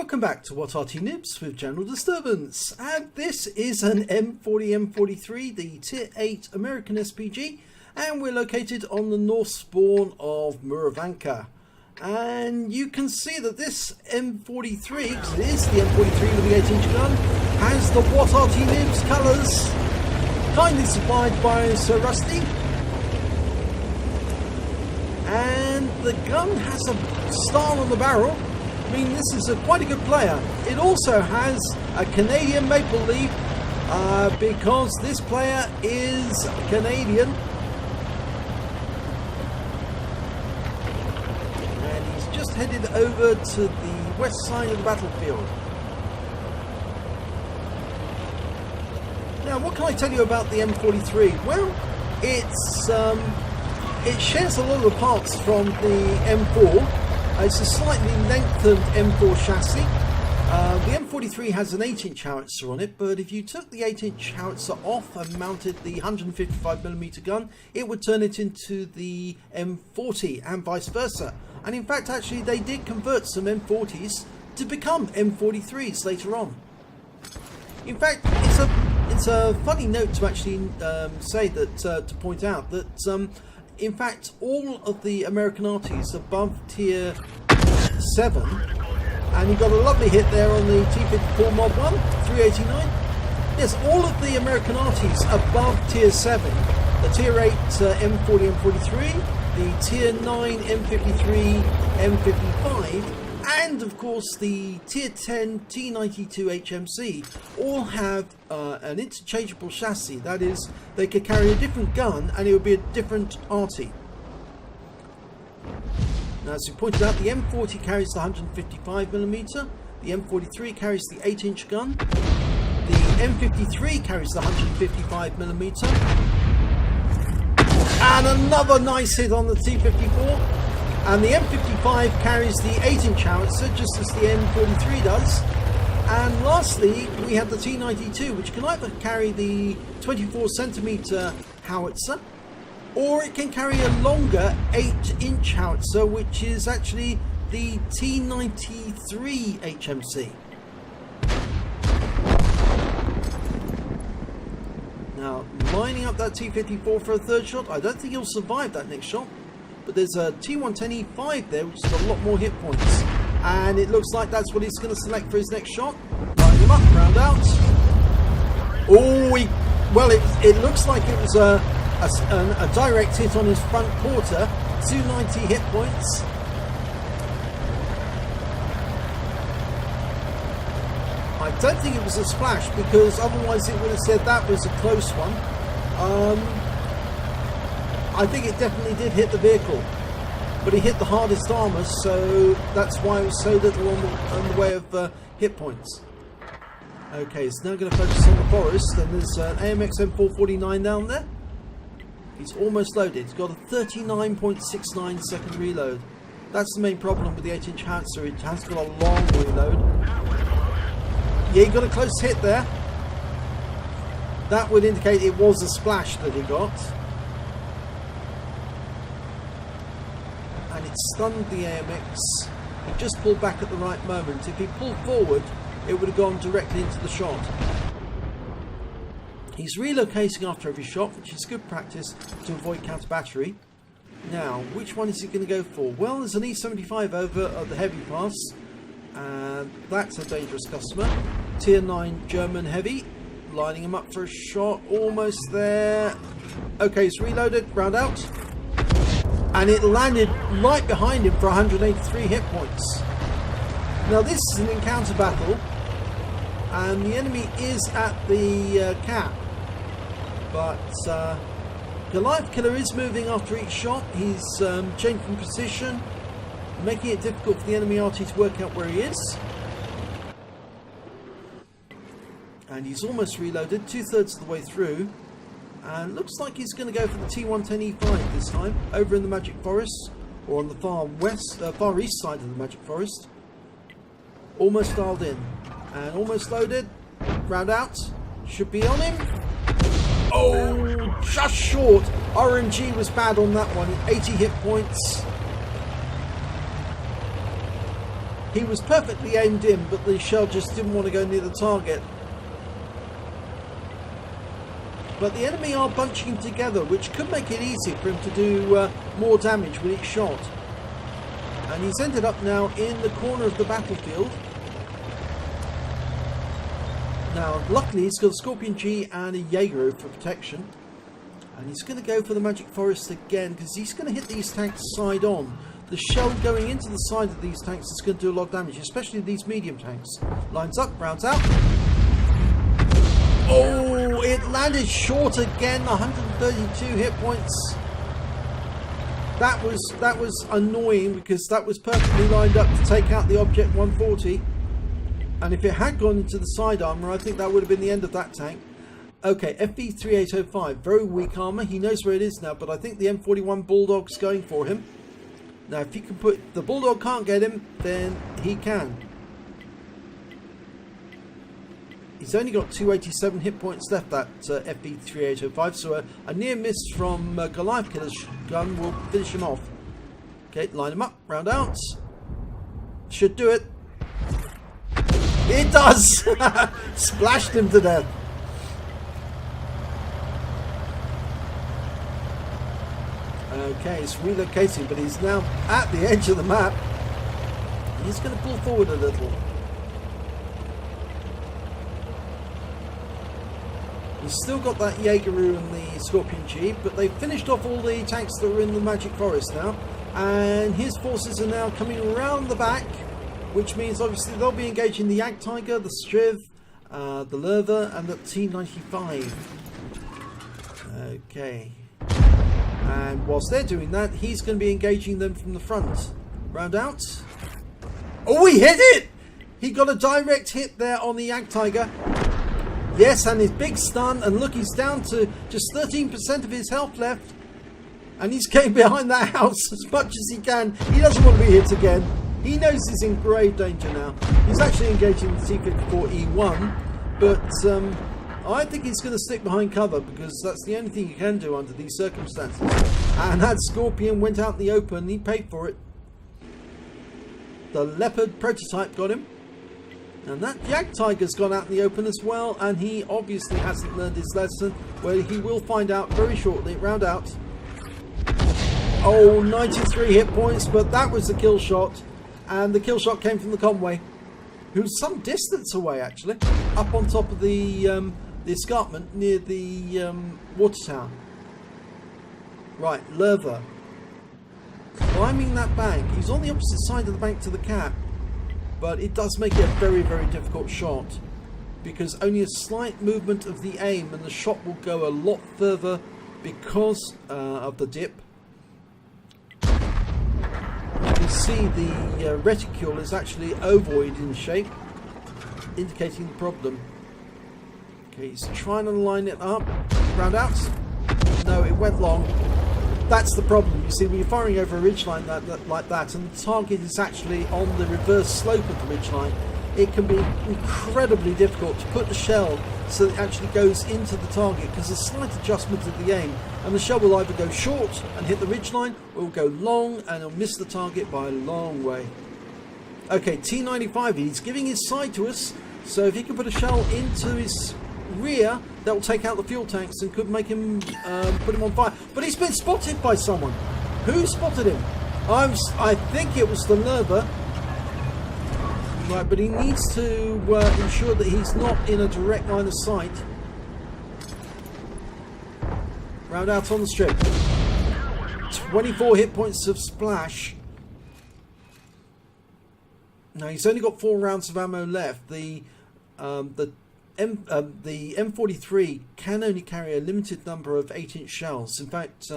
Welcome back to What Arty Noobs with General Disturbance, and this is an M40 M43, the Tier 8 American SPG, and we're located on the north spawn of Murovanka. And you can see that this M43, because it is the M43 with the 8-inch gun, has the What Arty Noobs colours, kindly supplied by Sir Rusty. And the gun has a star on the barrel. I mean, this is quite a good player. It also has a Canadian maple leaf because this player is Canadian. And he's just headed over to the west side of the battlefield. Now, what can I tell you about the M43? Well, it shares a lot of parts from the M4. It's a slightly lengthened M4 chassis. The M43 has an 8-inch howitzer on it, but if you took the 8-inch howitzer off and mounted the 155mm gun, it would turn it into the M40 and vice versa. And in fact, actually, they did convert some M40s to become M43s later on. In fact, it's a funny note to actually say that, to point out that in fact, all of the American Artys above tier 7, and you've got a lovely hit there on the T54 Mod 1, 389. Yes, all of the American Artys above tier 7, the tier 8 M40, M43, the tier 9 M53, M55, and of course the tier 10 T92 HMC all have an interchangeable chassis. That is, they could carry a different gun and it would be a different Arty. Now, as we pointed out, the M40 carries the 155mm, the M43 carries the 8-inch gun, the M53 carries the 155mm, and another nice hit on the T54. And the M55 carries the 8-inch howitzer, just as the M43 does. And lastly, we have the T92, which can either carry the 24cm howitzer, or it can carry a longer 8-inch howitzer, which is actually the T93 HMC. Now, lining up that T54 for a third shot, I don't think he'll survive that next shot. But there's a T110E5 there, which has got a lot more hit points. And it looks like that's what he's going to select for his next shot. Line him up, round out. Oh, well, it looks like it was a direct hit on his front quarter. 290 hit points. I don't think it was a splash, because otherwise it would have said that was a close one. I think it definitely did hit the vehicle, but he hit the hardest armour, so that's why it was so little on the way of hit points. Okay, it's now going to focus on the forest, and there's an AMX M449 down there. He's almost loaded. He's got a 39.69 second reload. That's the main problem with the 8-inch howitzer. It has got a long reload. Yeah, he got a close hit there. That would indicate it was a splash that he got. And it stunned the AMX. He just pulled back at the right moment. If he pulled forward, it would have gone directly into the shot. He's relocating after every shot, which is good practice to avoid counter battery. Now, which one is he going to go for? Well, there's an E75 over at the heavy pass, and that's a dangerous customer. Tier 9 German heavy, lining him up for a shot, almost there. Okay, he's reloaded, round out. And it landed right behind him for 183 hit points. Now, this is an encounter battle, and the enemy is at the cap. But the live killer is moving after each shot. He's changing position, making it difficult for the enemy Arty to work out where he is. And he's almost reloaded, 2/3 of the way through. And looks like he's going to go for the T110E5 this time, over in the Magic Forest, or on the far east side of the Magic Forest. Almost dialed in, and almost loaded. Round out, should be on him. Oh, just short. RNG was bad on that one, 80 hit points. He was perfectly aimed in, but the shell just didn't want to go near the target. But the enemy are bunching together, which could make it easy for him to do more damage with each shot. And he's ended up now in the corner of the battlefield. Now, luckily, he's got a Scorpion G and a Jaeger for protection. And he's going to go for the Magic Forest again, because he's going to hit these tanks side on. The shell going into the side of these tanks is going to do a lot of damage, especially these medium tanks. Lines up, rounds out. Oh, it landed short again, 132 hit points. That was annoying, because that was perfectly lined up to take out the Object 140. And if it had gone into the side armor, I think that would have been the end of that tank. Okay, FV3805, very weak armor. He knows where it is now, but I think the M41 Bulldog's going for him. Now, if he can put... the Bulldog can't get him, then he can. He's only got 287 hit points left, that FV3805, so a near miss from Goliath Killer's gun will finish him off. Okay, line him up, round out. Should do it. It does! Splashed him to death. Okay, it's relocating, but he's now at the edge of the map. He's going to pull forward a little. He's still got that Jaegeru and the Scorpion G, but they've finished off all the tanks that are in the Magic Forest now. And his forces are now coming around the back, which means obviously they'll be engaging the Yak Tiger, the Striv, the Lerva, and the T95. Okay. And whilst they're doing that, he's going to be engaging them from the front. Round out. Oh, he hit it! He got a direct hit there on the Yak Tiger. Yes, and his big stun, and look, he's down to just 13% of his health left. And he's getting behind that house as much as he can. He doesn't want to be hit again. He knows he's in grave danger now. He's actually engaging the T-54E1, but I think he's going to stick behind cover, because that's the only thing you can do under these circumstances. And that Scorpion went out in the open, he paid for it. The Leopard prototype got him. And that Yak Tiger's gone out in the open as well, and he obviously hasn't learned his lesson, where he will find out very shortly. Round out. Oh, 93 hit points, but that was the kill shot. And the kill shot came from the Conway, who's some distance away actually, up on top of the escarpment near the water tower. Right, Lerva. Climbing that bank. He's on the opposite side of the bank to the cap. But it does make it a very, very difficult shot, because only a slight movement of the aim and the shot will go a lot further because of the dip. You can see the reticule is actually ovoid in shape, indicating the problem. Okay, he's trying to line it up. Round out. No, it went long. That's the problem. You see, when you're firing over a ridgeline like that, and the target is actually on the reverse slope of the ridgeline, it can be incredibly difficult to put the shell so that it actually goes into the target, because a slight adjustment of the aim, and the shell will either go short and hit the ridgeline, or it will go long and it'll miss the target by a long way. Okay, T95, he's giving his side to us, so if he can put a shell into his rear, that will take out the fuel tanks and could make him put him on fire. But he's been spotted by someone. Who spotted him? I think it was the Lerva. Right, but he needs to ensure that he's not in a direct line of sight. Round out on the strip. 24 hit points of splash. Now he's only got 4 rounds of ammo left. The M43 can only carry a limited number of 8-inch shells. In fact,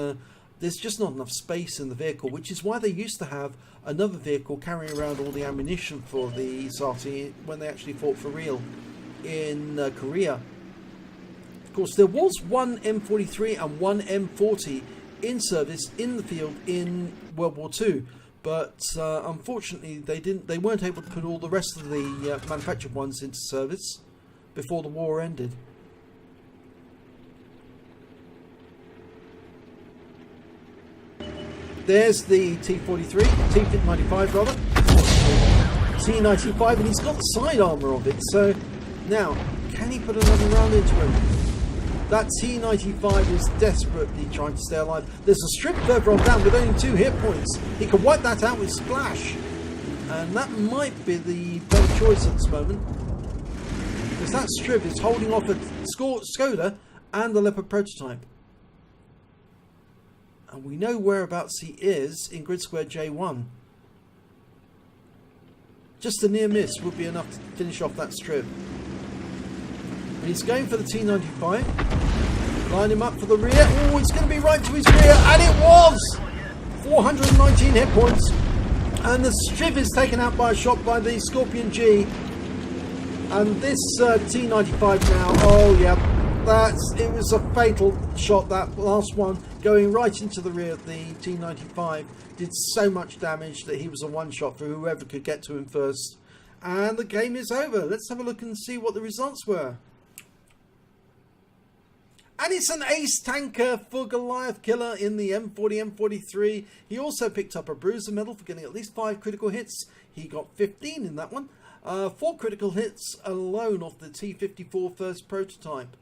there's just not enough space in the vehicle, which is why they used to have another vehicle carrying around all the ammunition for the Arty when they actually fought for real in Korea. Of course, there was one M43 and one M40 in service in the field in World War II, but unfortunately they weren't able to put all the rest of the manufactured ones into service before the war ended. There's the T-43, T-95 rather. T95, and he's got the side armor of it. So now, can he put another round into him? That T95 is desperately trying to stay alive. There's a strip further on down with only 2 hit points. He could wipe that out with Splash. And that might be the better choice at this moment. Because that strip is holding off a Skoda and the Leopard prototype. And we know whereabouts he is in grid square J1. Just a near miss would be enough to finish off that strip. And he's going for the T95. Line him up for the rear. Oh, it's going to be right to his rear. And it was! 419 hit points. And the strip is taken out by a shot by the Scorpion G. And this T95 now, oh yeah, it was a fatal shot, that last one, going right into the rear of the T95. Did so much damage that he was a one-shot for whoever could get to him first. And the game is over. Let's have a look and see what the results were. And it's an Ace Tanker for Goliath Killer in the M40, M43. He also picked up a Bruiser medal for getting at least 5 critical hits. He got 15 in that one. 4 critical hits alone off the T54 first prototype.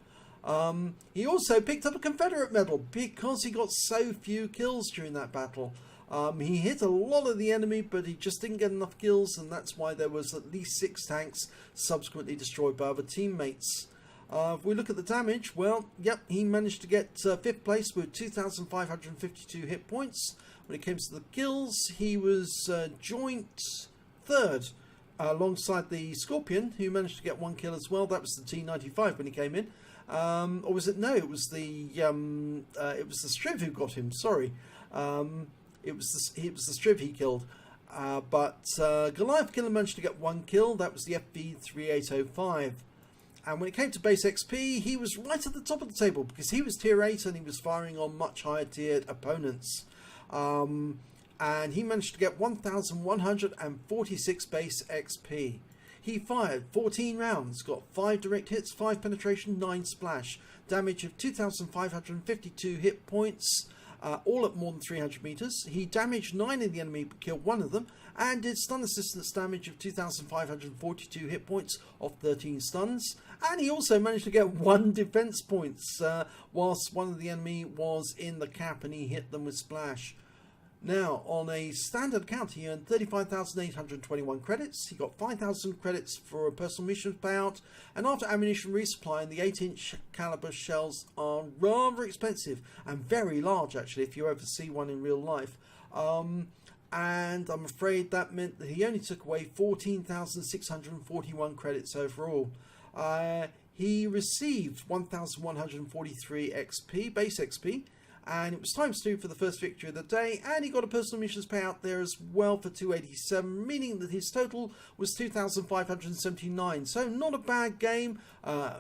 He also picked up a Confederate medal because he got so few kills during that battle. He hit a lot of the enemy, but he just didn't get enough kills, and that's why there was at least 6 tanks subsequently destroyed by other teammates. If we look at the damage, well, yep, he managed to get 5th place with 2,552 hit points. When it came to the kills, he was joint 3rd alongside the Scorpion, who managed to get 1 kill as well. That was the T95 when he came in. Or was it? No, it was the Striv who got him. Sorry, it was the Striv he killed. But Goliath Killer managed to get 1 kill. That was the FV3805. And when it came to base XP, he was right at the top of the table because he was tier 8 and he was firing on much higher tiered opponents. And he managed to get 1,146 base XP. He fired 14 rounds, got 5 direct hits, 5 penetration, 9 splash. Damage of 2,552 hit points, all at more than 300 meters. He damaged 9 of the enemy but killed 1 of them. And did stun assistance damage of 2,542 hit points off 13 stuns. And he also managed to get 1 defense points whilst one of the enemy was in the cap and he hit them with splash. Now, on a standard account, he earned 35,821 credits. He got 5,000 credits for a personal missions payout. And after ammunition resupply, the 8-inch caliber shells are rather expensive and very large, actually, if you ever see one in real life. And I'm afraid that meant that he only took away 14,641 credits overall. He received 1,143 XP, base XP, and it was ×2 for the first victory of the day, and he got a personal missions payout there as well for 287, meaning that his total was 2,579. So not a bad game.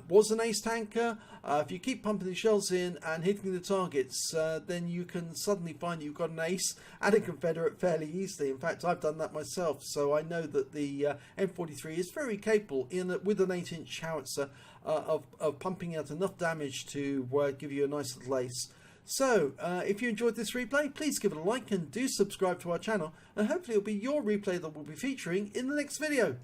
Was an Ace Tanker. If you keep pumping the shells in and hitting the targets, then you can suddenly find you've got an Ace and a Confederate fairly easily. In fact, I've done that myself, so I know that the M43 is very capable with an 8-inch howitzer of pumping out enough damage to give you a nice little ace. So, if you enjoyed this replay, please give it a like and do subscribe to our channel, and hopefully it'll be your replay that we'll be featuring in the next video.